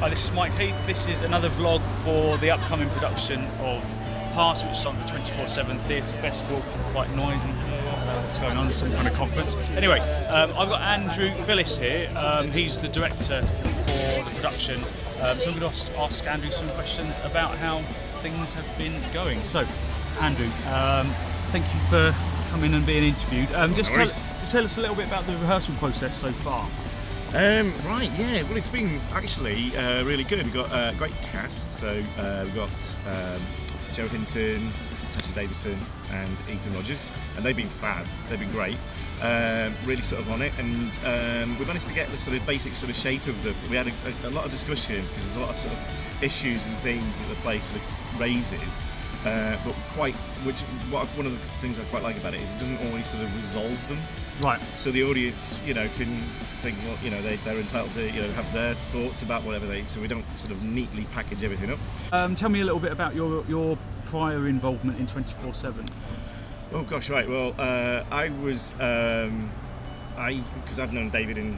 Hi, this is Mike Heath. This is another vlog for the upcoming production of Pass, which is on the 24/7 Theatre Festival. Quite noisy here. What's going on? Some kind of conference. Anyway, I've got Andrew Phillis here. He's the director for the production. So I'm going to ask Andrew some questions about how things have been going. So, Andrew, thank you for coming and being interviewed. Just tell us a little bit about the rehearsal process so far. Right, yeah. Well, it's been actually really good. We've got a great cast. So we've got Joe Hinton, Tasha Davison, and Ethan Rogers, and they've been fab. They've been great. Really sort of on it, and we managed to get the sort of basic sort of shape of the. We had a lot of discussions because there's a lot of sort of issues and themes that the play sort of raises. But one of the things I quite like about it is it doesn't always sort of resolve them. Right. So the audience, can think, well, they're entitled to, have their thoughts about whatever so we don't sort of neatly package everything up. Tell me a little bit about your prior involvement in 24/7. Oh gosh, right. Well, I was, because I've known David and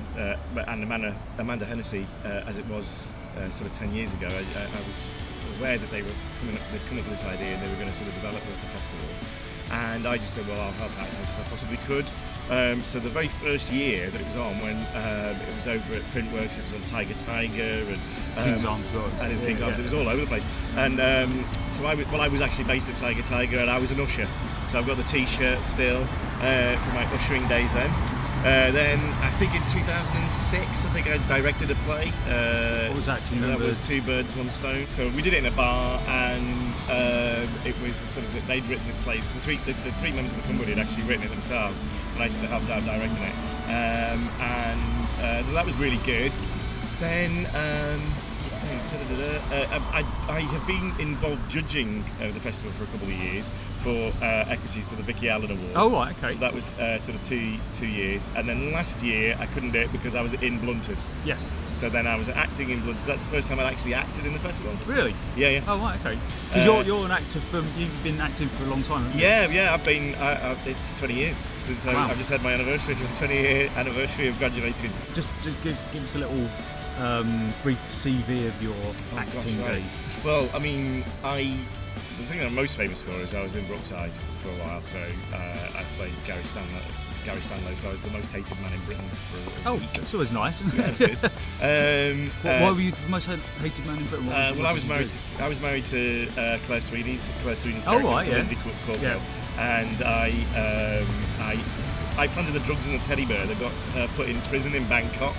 Amanda Hennessy as it was sort of 10 years ago. I was aware that they'd come up with this idea and they were going to sort of develop it at the festival. And I just said, well, I'll help out as much as I possibly could. So the very first year that it was on, when it was over at Printworks, it was on Tiger and King's Arms, and it was King's Arms. It was all over the place. And so I was actually based at Tiger, and I was an usher. So I've got the T-shirt still from my ushering days then. Then I think in 2006, I think I directed a play. What was that? That was Two Birds, One Stone. So we did it in a bar, and it was sort of they'd written this play. So the three members of the company had actually written it themselves, and I sort of helped out directing it. So that was really good. Then. I have been involved judging the festival for a couple of years for Equity for the Vicky Allen Award. Oh right, okay. So that was sort of two years, and then last year I couldn't do it because I was in Blunted. Yeah. So then I was acting in Blunted. That's the first time I'd actually acted in the festival. Really? Yeah. Oh right, okay. Because you're an actor you've been acting for a long time, haven't you? Yeah. I've been. It's 20 years since I've just had my anniversary, 20-year anniversary of graduating. Just give us a little. Brief CV of your acting days. Well, I mean, the thing I'm most famous for is I was in Brookside for a while. So I played Gary Stanlow. So I was the most hated man in Britain for a week. That's always nice. Yeah, that's good. Why were you the most hated man in Britain? Well, I was married to Claire Sweeney. Claire Sweeney's character was Lindsay Corporal, and I planted the drugs in the teddy bear that got her put in prison in Bangkok.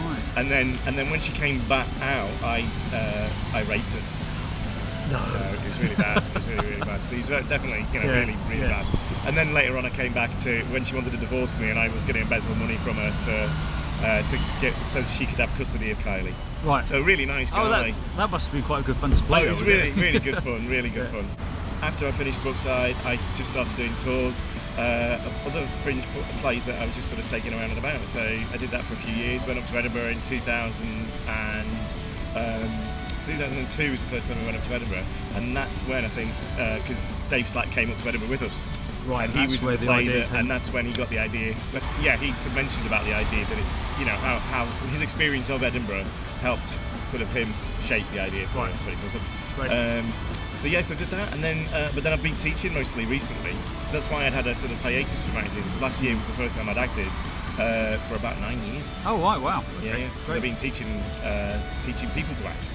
Right. And then when she came back out, I raped her. No. So it was really bad. It was really bad. So it was definitely, really bad. And then later on, I came back to when she wanted to divorce me, and I was going to embezzle money from her to get so she could have custody of Kylie. Right. So a really nice guy. Oh, that must have been quite a good fun to play. It was really good fun. Really good fun. After I finished Brookside, I just started doing tours of other fringe plays that I was just sort of taking around and about. So I did that for a few years. Went up to Edinburgh in 2000 and 2002 was the first time I went up to Edinburgh, and that's when I think because Dave Slack came up to Edinburgh with us. Right, and he was where the play and that's when he got the idea. But yeah, he mentioned about the idea that how his experience of Edinburgh helped sort of him shape the idea for 24/7. Right. So yes, I did that, and then but then I've been teaching mostly recently, so that's why I'd had a sort of hiatus from acting. So last year was the first time I'd acted for about 9 years. Oh right, wow. Okay. Yeah. Because I've been teaching people to act.